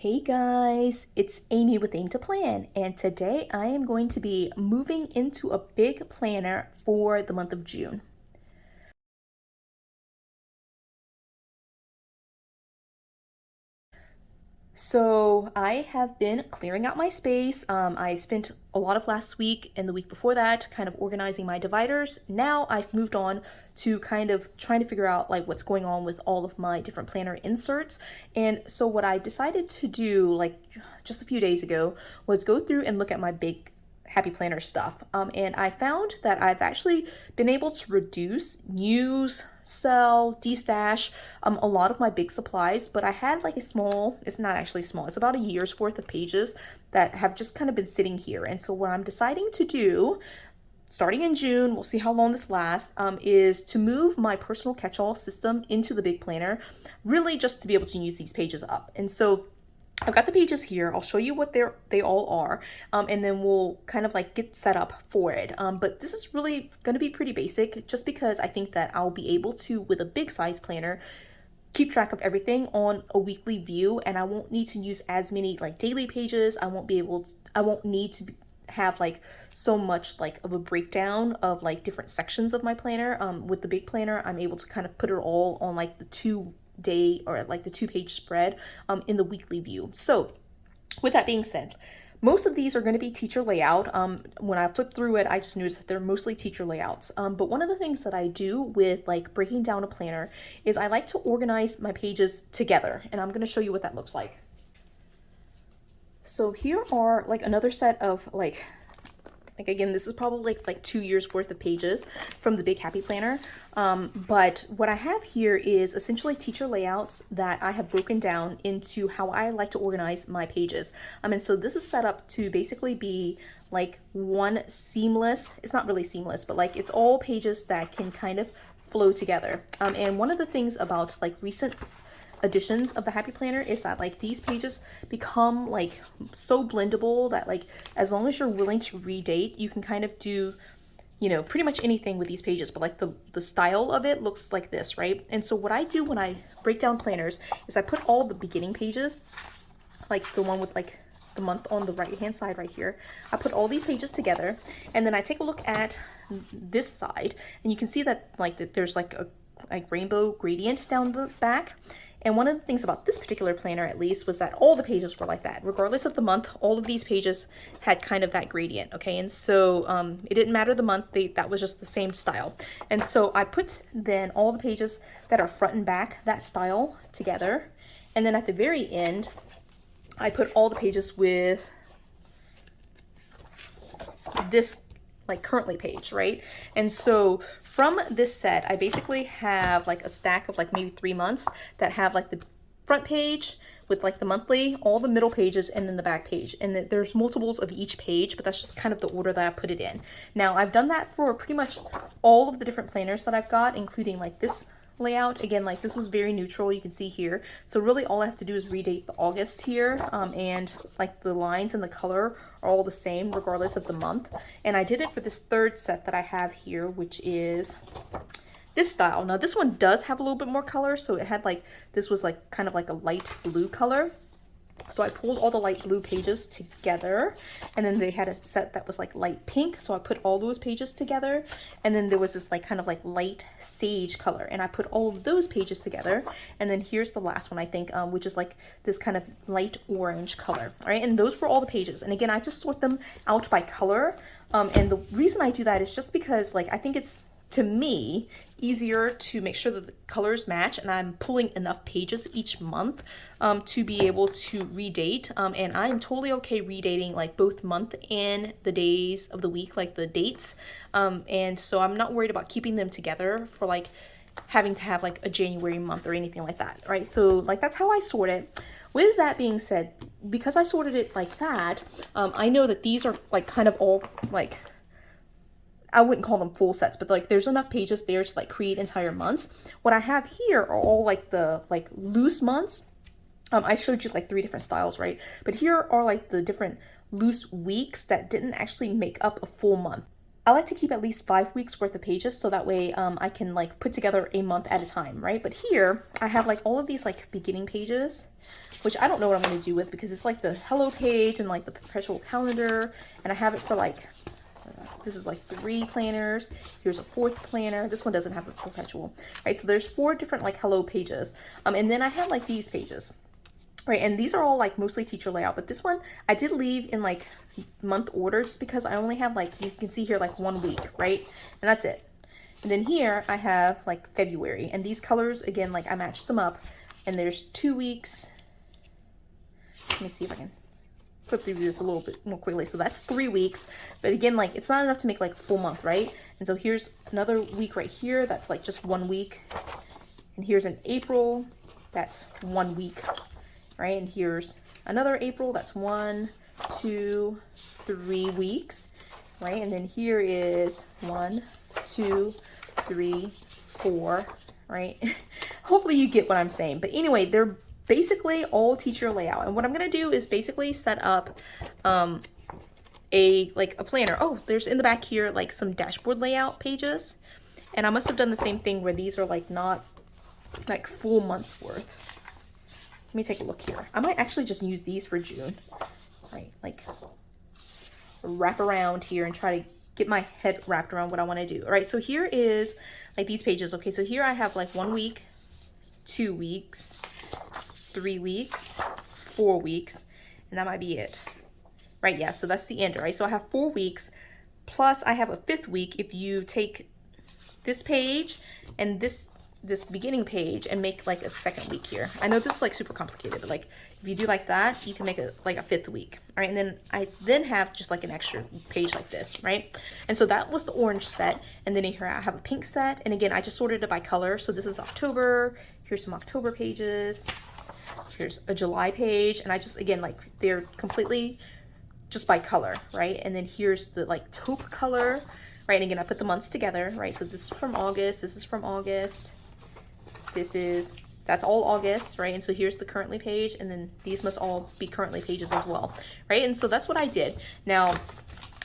Hey guys, it's Amy with Aim to Plan, and today I am going to be moving into a big planner for the month of June. So I have been clearing out my space. I spent a lot of last week and the week before that kind of organizing my dividers. Now I've moved on to kind of trying to figure out like what's going on with all of my different planner inserts. And so what I decided to do like just a few days ago was go through and look at my big Happy Planner stuff. And I found that I've actually been able to reduce, use, sell, destash a lot of my big supplies, but I had like a small, it's not actually small, it's about a year's worth of pages that have just kind of been sitting here. And so what I'm deciding to do, starting in June, we'll see how long this lasts, is to move my personal catch-all system into the big planner, really just to be able to use these pages up. And so I've got the pages here. I'll show you what they all are, and then we'll kind of like get set up for it. But this is really going to be pretty basic just because I think that I'll be able to, with a big size planner, keep track of everything on a weekly view, and I won't need to use as many like daily pages. I won't need to have like so much like of a breakdown of like different sections of my planner. With the big planner, I'm able to kind of put it all on like the 2-day or like the 2-page spread in the weekly view. So with that being said, most of these are going to be teacher layout. When I flip through it, I just noticed that they're mostly teacher layouts. But one of the things that I do with like breaking down a planner is I like to organize my pages together, and I'm going to show you what that looks like. So here are like another set of like again, this is probably like 2 years worth of pages from the Big Happy Planner. But what I have here is essentially teacher layouts that I have broken down into how I like to organize my pages. And so this is set up to basically be like one seamless, it's not really seamless, but like it's all pages that can kind of flow together. And one of the things about like recent editions of the Happy Planner is that like these pages become like so blendable that like as long as you're willing to redate, you can kind of do, you know, pretty much anything with these pages. But like the style of it looks like this, right? And so what I do when I break down planners is I put all the beginning pages, like the one with like the month on the right hand side right here, I put all these pages together, and then I take a look at this side, and you can see that like there's like a rainbow gradient down the back. And one of the things about this particular planner, at least, was that all the pages were like that. Regardless of the month, all of these pages had kind of that gradient, okay? And so it didn't matter the month, that was just the same style. And so I put then all the pages that are front and back, that style, together. And then at the very end, I put all the pages with this like currently page, right? And so from this set, I basically have like a stack of like maybe 3 months that have like the front page with like the monthly, all the middle pages, and then the back page. And there's multiples of each page, but that's just kind of the order that I put it in. Now I've done that for pretty much all of the different planners that I've got, including like this layout. Again, like this was very neutral, you can see here. So really all I have to do is redate the August here, and like the lines and the color are all the same regardless of the month. And I did it for this third set that I have here, which is this style. Now this one does have a little bit more color, so it had like, this was like kind of like a light blue color. So I pulled all the light blue pages together, and then they had a set that was like light pink, so I put all those pages together. And then there was this like kind of like light sage color, and I put all of those pages together. And then here's the last one, I think, which is like this kind of light orange color. All right, and those were all the pages. And again, I just sort them out by color. And the reason I do that is just because like I think it's, to me, easier to make sure that the colors match, and I'm pulling enough pages each month to be able to redate. And I'm totally okay redating like both month and the days of the week, like the dates. And so I'm not worried about keeping them together for like having to have like a January month or anything like that, right? So like that's how I sort it. With that being said, because I sorted it like that, I know that these are like kind of all like, I wouldn't call them full sets, but like there's enough pages there to like create entire months. What I have here are all like the like loose months. I showed you like 3 different styles, right? But here are like the different loose weeks that didn't actually make up a full month. I like to keep at least 5 weeks worth of pages so that way I can like put together a month at a time, right? But here I have like all of these like beginning pages, which I don't know what I'm going to do with because it's like the hello page and like the perpetual calendar, and I have it for like this is like 3 planners. Here's a 4th planner. This one doesn't have the perpetual, right? So there's 4 different like hello pages, and then I have like these pages, right? And these are all like mostly teacher layout, but this one I did leave in like month orders because I only have like, you can see here, like 1 week, right? And that's it. And then here I have like February, and these colors again, like I matched them up, and there's 2 weeks. Let me see if I can flip through this a little bit more quickly. So that's 3 weeks, but again, like it's not enough to make like a full month, right? And so here's another week right here that's like just 1 week, and here's an April, that's 1 week, right? And here's another April, that's 1, 2, 3 weeks, right? And then here is 1, 2, 3, 4, right? Hopefully you get what I'm saying. But anyway, they're basically all teacher layout. And what I'm going to do is basically set up a planner. Oh, there's in the back here like some dashboard layout pages. And I must have done the same thing where these are like not like full month's worth. Let me take a look here. I might actually just use these for June. Right, like wrap around here and try to get my head wrapped around what I want to do. All right, so here is like these pages. Okay, so here I have like 1 week, 2 weeks, 3 weeks, 4 weeks, and that might be it. Right, yeah, so that's the end, right? So I have 4 weeks, plus I have a 5th week if you take this page and this beginning page and make like a 2nd week here. I know this is like super complicated, but like if you do like that, you can make it like a 5th week. All right, and then I have just like an extra page like this, right? And so that was the orange set, and then here I have a pink set, and again I just sorted it by color. So this is October. Here's some October pages. Here's a July page, and I just, again, like they're completely just by color, right? And then here's the like taupe color, right? And again, I put the months together, right? So this is from August. This is from August. That's all August, right? And so here's the currently page, and then these must all be currently pages as well, right? And so that's what I did. Now,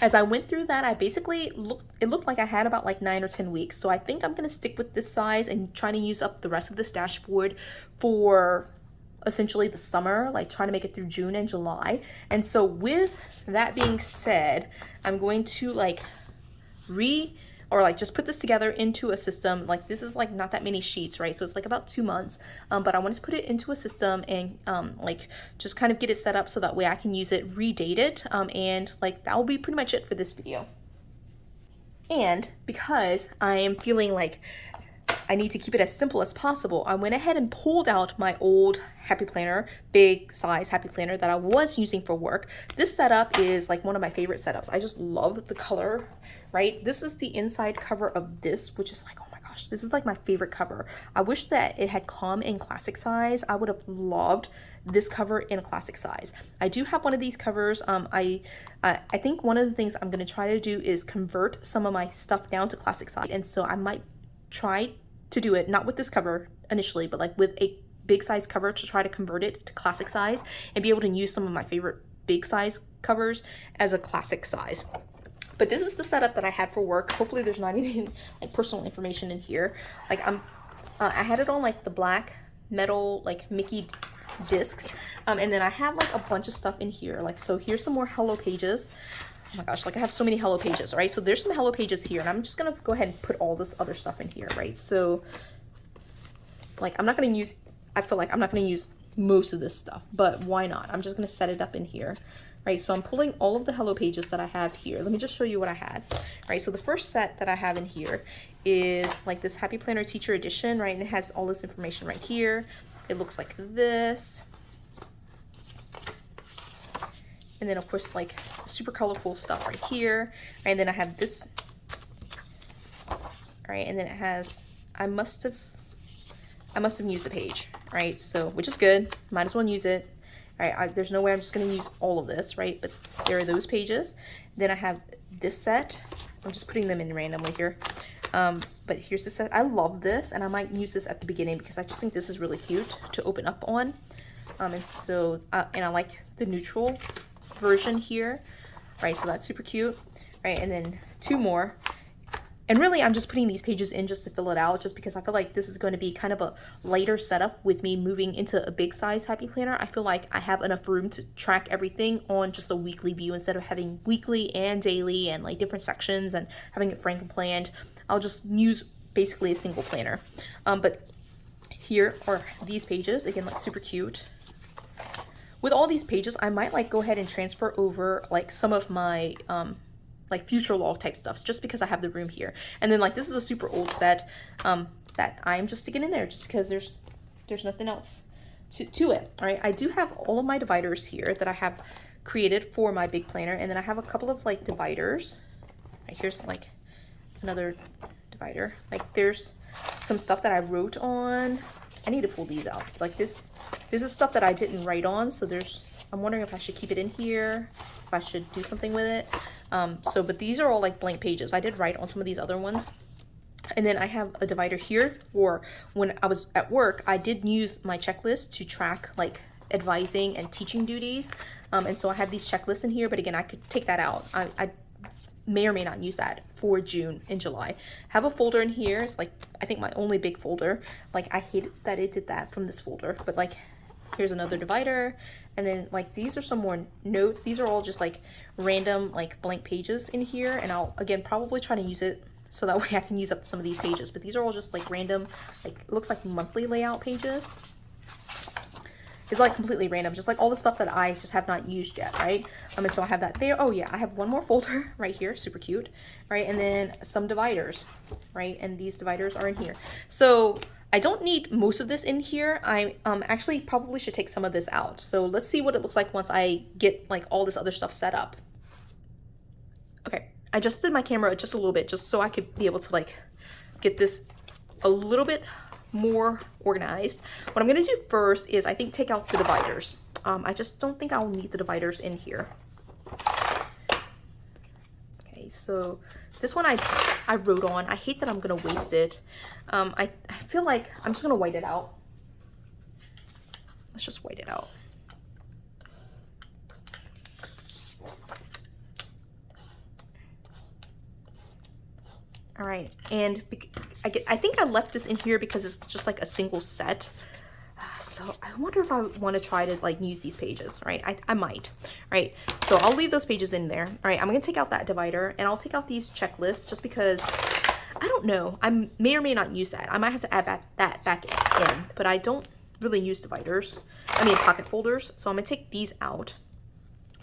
as I went through that, I basically it looked like I had about like 9 or 10 weeks. So I think I'm gonna stick with this size and try to use up the rest of this dashboard for essentially the summer, like trying to make it through June and July. And so with that being said, I'm going to like just put this together into a system. Like this is like not that many sheets, right? So it's like about 2 months, but I wanted to put it into a system and like just kind of get it set up so that way I can use it, redate it, and like that will be pretty much it for this video. And because I am feeling like I need to keep it as simple as possible, I went ahead and pulled out my old Happy Planner, big size Happy Planner that I was using for work. This setup is like one of my favorite setups. I just love the color, right? This is the inside cover of this, which is like, oh my gosh, this is like my favorite cover. I wish that it had come in classic size. I would have loved this cover in a classic size. I do have one of these covers. I think one of the things I'm going to try to do is convert some of my stuff down to classic size. And so I might try to do it, not with this cover initially, but like with a big size cover to try to convert it to classic size and be able to use some of my favorite big size covers as a classic size. But this is the setup that I had for work. Hopefully there's not any like personal information in here. Like I had it on like the black metal like Mickey discs, and then I have like a bunch of stuff in here. Like, so here's some more Hello pages. Oh my gosh, like I have so many Hello pages, right? So there's some Hello pages here, and I'm just gonna go ahead and put all this other stuff in here, right? So like I feel like I'm not gonna use most of this stuff, but why not? I'm just gonna set it up in here, right? So I'm pulling all of the Hello pages that I have here. Let me just show you what I had, right? So the first set that I have in here is like this Happy Planner Teacher Edition, right? And it has all this information right here. It looks like this. And then of course like super colorful stuff right here. Right? And then I have this, right? And then it has, I must have used the page, right? So, which is good, might as well use it. Right? There's no way I'm just gonna use all of this, right? But there are those pages. Then I have this set. I'm just putting them in randomly here. But here's the set. I love this, and I might use this at the beginning because I just think this is really cute to open up on. And so, and I like the neutral version here, right? So that's super cute, right? And then 2 more. And really, I'm just putting these pages in just to fill it out, just because I feel like this is going to be kind of a lighter setup with me moving into a big size happy planner. I feel like I have enough room to track everything on just a weekly view instead of having weekly and daily and like different sections and having it frank and planned. I'll just use basically a single planner. But here are these pages, again, like super cute. With all these pages, I might like go ahead and transfer over like some of my like future log type stuff, just because I have the room here. And then like this is a super old set that I'm just sticking in there just because there's nothing else to it. All right, I do have all of my dividers here that I have created for my big planner, and then I have a couple of like dividers. Right, here's like another divider. Like there's some stuff that I wrote on. I need to pull these out. Like this is stuff that I didn't write on, so I'm wondering if I should keep it in here, if I should do something with it. But these are all like blank pages. I did write on some of these other ones. And then I have a divider here for when I was at work, I did use my checklist to track like advising and teaching duties. And so I have these checklists in here, but again, I could take that out. I may or may not use that for June and July. Have a folder in here. It's like, I think my only big folder. Like I hate that it did that from this folder, but like here's another divider. And then like these are some more notes. These are all just like random like blank pages in here, and I'll again probably try to use it so that way I can use up some of these pages. But these are all just like random, like it looks like monthly layout pages. It's like completely random, just like all the stuff that I just have not used yet, right? And so I have that there. Oh yeah, I have one more folder right here, super cute, right? And then some dividers, right? And these dividers are in here. So I don't need most of this in here. I actually probably should take some of this out. So let's see what it looks like once I get like all this other stuff set up. Okay, I adjusted my camera just a little bit just so I could be able to like get this a little bit more organized. What I'm gonna do first is I think take out the dividers. I just don't think I'll need the dividers in here. Okay, so this one I wrote on. I hate that I'm gonna waste it. I feel like I'm just gonna white it out. Let's just white it out. All right, and I think I left this in here because it's just like a single set. So I wonder if I want to try to like use these pages, right? I might, right? So I'll leave those pages in there. All right, I'm gonna take out that divider and I'll take out these checklists just because I don't know. I may or may not use that. I might have to add that back in, but I don't really use dividers. I mean pocket folders. So I'm gonna take these out.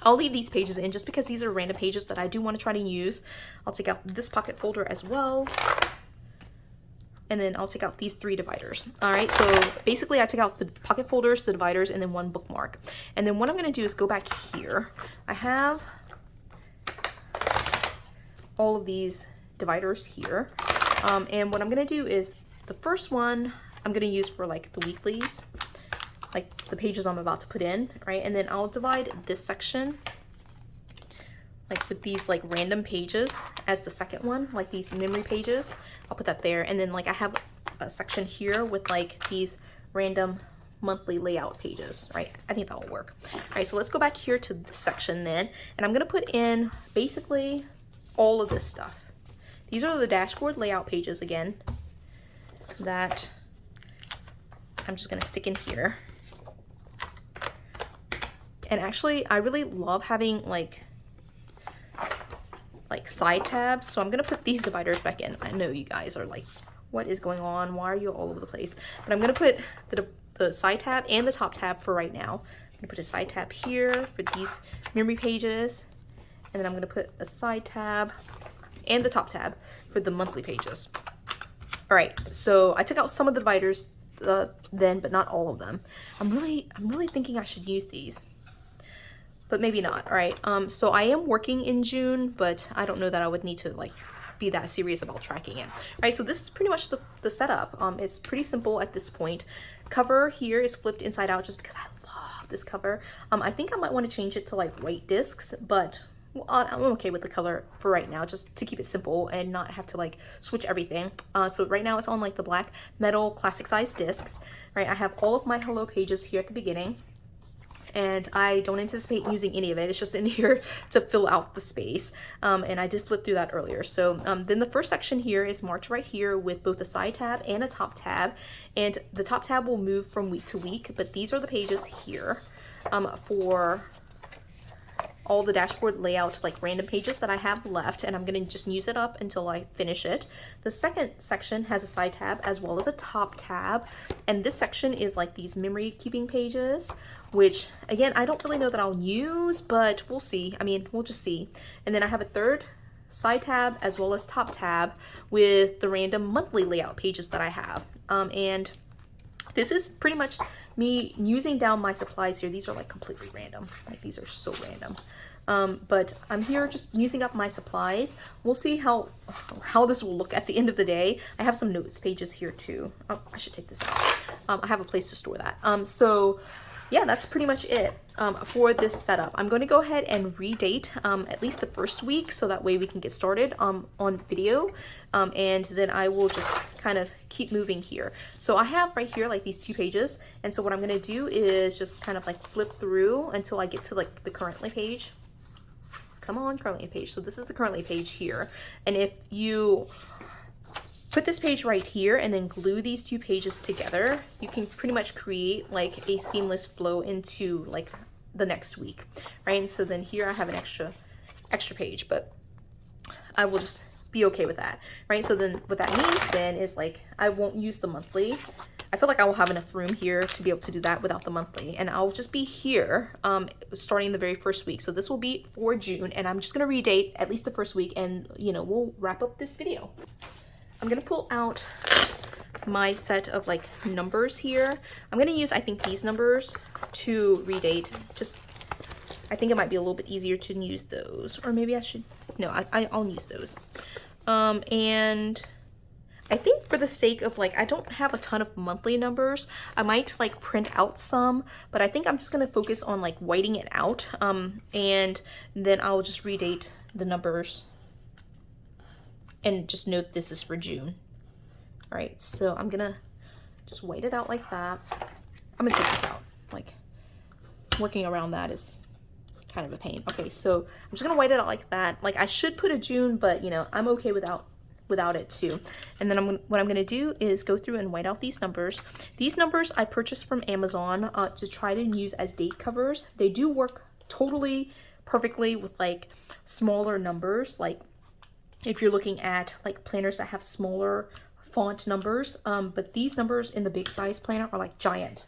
I'll leave these pages in just because these are random pages that I do want to try to use. I'll take out this pocket folder as well. And then I'll take out these 3 dividers. All right, so basically I took out the pocket folders, the dividers, and then 1 bookmark. And then what I'm gonna do is go back here. I have all of these dividers here. And what I'm gonna do is the first one I'm gonna use for like the weeklies, like the pages I'm about to put in, right? And then I'll divide this section like with these like random pages as the second one, like these memory pages. I'll put that there. And then like I have a section here with like these random monthly layout pages, right? I think that'll work. All right, so let's go back here to the section then. And I'm gonna put in basically all of this stuff. These are the dashboard layout pages again that I'm just gonna stick in here. And actually, I really love having like side tabs. So I'm gonna put these dividers back in. I know you guys are like, what is going on? Why are you all over the place? But I'm gonna put the side tab and the top tab for right now. I'm gonna put a side tab here for these memory pages. And then I'm gonna put a side tab and the top tab for the monthly pages. All right, so I took out some of the dividers then, but not all of them. I'm really thinking I should use these, but maybe not. All right, so I am working in June, but I don't know that I would need to like be that serious about tracking it. All right, so this is pretty much the setup. It's pretty simple at this point. Cover here is flipped inside out just because I love this cover. I think I might want to change it to like white discs, but I'm okay with the color for right now, just to keep it simple and not have to like switch everything. So right now it's on like the black metal classic size discs, right? I have all of my hello pages here at the beginning. and I don't anticipate using any of it. It's just in here to fill out the space. And I did flip through that earlier. So then the first section here is marked right here with both a side tab and a top tab. And the top tab will move from week to week, but these are the pages here for all the dashboard layout, like random pages that I have left, and I'm gonna just use it up until I finish it. The second section has a side tab as well as a top tab, and this section is like these memory keeping pages, which again, I don't really know that I'll use, but we'll see. I mean, we'll just see. And then I have a third side tab as well as top tab with the random monthly layout pages that I have. And this is pretty much me using down my supplies here. These are like completely random. Like these are so random. But I'm here just using up my supplies. We'll see how this will look at the end of the day. I have some notes pages here too. Oh, I should take this out. I have a place to store that. So yeah, that's pretty much it for this setup. I'm going to go ahead and redate at least the first week, so that way we can get started on video, and then I will just kind of keep moving here. So I have right here like these 2 pages, and so what I'm going to do is just kind of like flip through until I get to like the currently page. Come on, currently page. So this is the currently page here, and if you put this page right here and then glue these 2 pages together, you can pretty much create like a seamless flow into like the next week, right? And so then here I have an extra page, but I will just be okay with that, right? So then what that means then is like I won't use the monthly. I feel like I will have enough room here to be able to do that without the monthly, and I'll just be here starting the very first week. So this will be for June, and I'm just gonna redate at least the first week, and you know, we'll wrap up this video. I'm gonna pull out my set of like numbers here. I'm gonna use, I think, these numbers to redate. Just, I think it might be a little bit easier to use those, or maybe I should, no, I'll use those. And I think for the sake of like, I don't have a ton of monthly numbers, I might like print out some, but I think I'm just gonna focus on like whiting it out, and then I'll just redate the numbers and just note this is for June. All right, so I'm gonna just white it out like that. I'm gonna take this out. Like, working around that is kind of a pain. Okay, so I'm just gonna white it out like that. Like, I should put a June, but you know, I'm okay without it too. And then what I'm gonna do is go through and white out these numbers. These numbers I purchased from Amazon to try to use as date covers. They do work totally perfectly with like smaller numbers, like if you're looking at like planners that have smaller font numbers, but these numbers in the big size planner are like giant.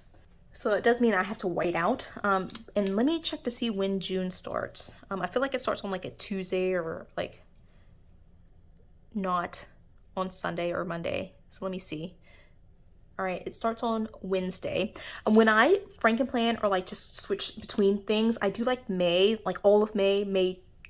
So it does mean I have to white out. And let me check to see when June starts. I feel like it starts on like a Tuesday, or like not on Sunday or Monday. So let me see. All right, it starts on Wednesday. When I Frankenplan or like just switch between things, I do like May, like all of May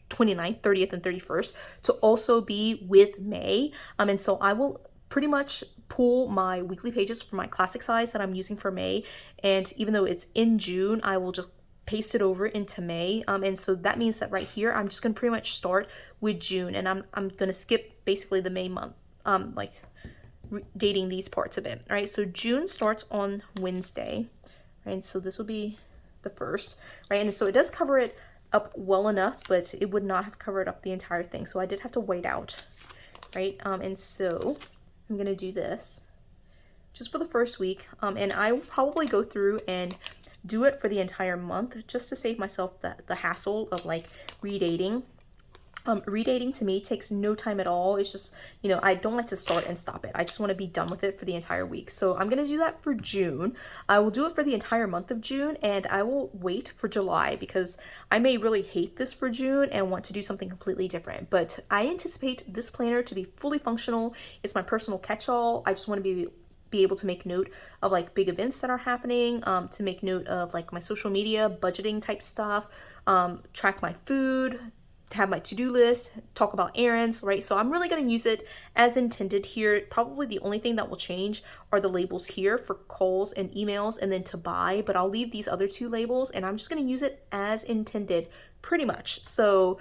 29th, 30th, and 31st to also be with May. And so I will pretty much pull my weekly pages for my classic size that I'm using for May. And even though it's in June, I will just paste it over into May. And so that means that right here, I'm just gonna pretty much start with June, and I'm gonna skip basically the May month, like dating these parts of it. All right, so June starts on Wednesday, right? So this will be the first, right? And so it does cover it up well enough, but it would not have covered up the entire thing. So I did have to white out, right? And so I'm gonna do this just for the first week. And I will probably go through and do it for the entire month just to save myself the hassle of like redating. Redating to me takes no time at all. It's just, you know, I don't like to start and stop it. I just want to be done with it for the entire week. So I'm going to do that for June. I will do it for the entire month of June, and I will wait for July because I may really hate this for June and want to do something completely different. But I anticipate this planner to be fully functional. It's my personal catch-all. I just want to be able to make note of like big events that are happening, to make note of like my social media, budgeting type stuff, track my food, have my to-do list, talk about errands, right? So I'm really going to use it as intended here. Probably the only thing that will change are the labels here for calls and emails and then to buy, but I'll leave these other 2 labels and I'm just going to use it as intended pretty much. So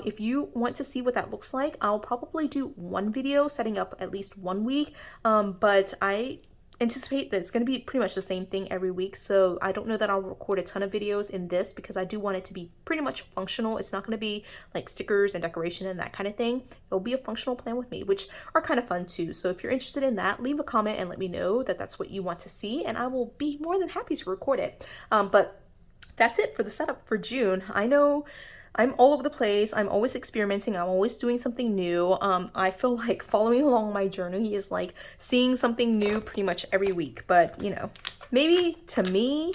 if you want to see what that looks like, I'll probably do one video setting up at least 1 week, but I anticipate that it's going to be pretty much the same thing every week. So I don't know that I'll record a ton of videos in this because I do want it to be pretty much functional. It's not going to be like stickers and decoration and that kind of thing. It'll be a functional plan with me, which are kind of fun too. So if you're interested in that, leave a comment and let me know that that's what you want to see, and I will be more than happy to record it. But that's it for the setup for June. I know I'm all over the place. I'm always experimenting. I'm always doing something new. I feel like following along my journey is like seeing something new pretty much every week. But, you know, maybe to me,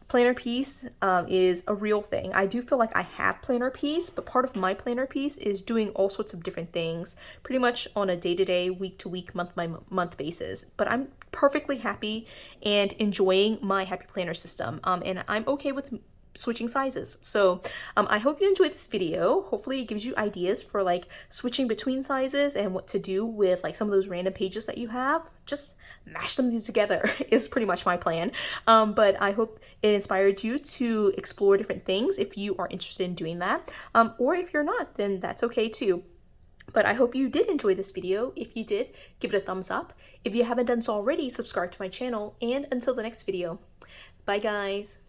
planner piece is a real thing. I do feel like I have planner piece, but part of my planner piece is doing all sorts of different things pretty much on a day-to-day, week-to-week, month-by-month basis. But I'm perfectly happy and enjoying my happy planner system. And I'm okay with switching sizes. So I hope you enjoyed this video. Hopefully it gives you ideas for like switching between sizes and what to do with like some of those random pages that you have. Just mash them together is pretty much my plan. But I hope it inspired you to explore different things if you are interested in doing that. Or if you're not, then that's okay too. But I hope you did enjoy this video. If you did, give it a thumbs up. If you haven't done so already, subscribe to my channel. And until the next video, bye guys.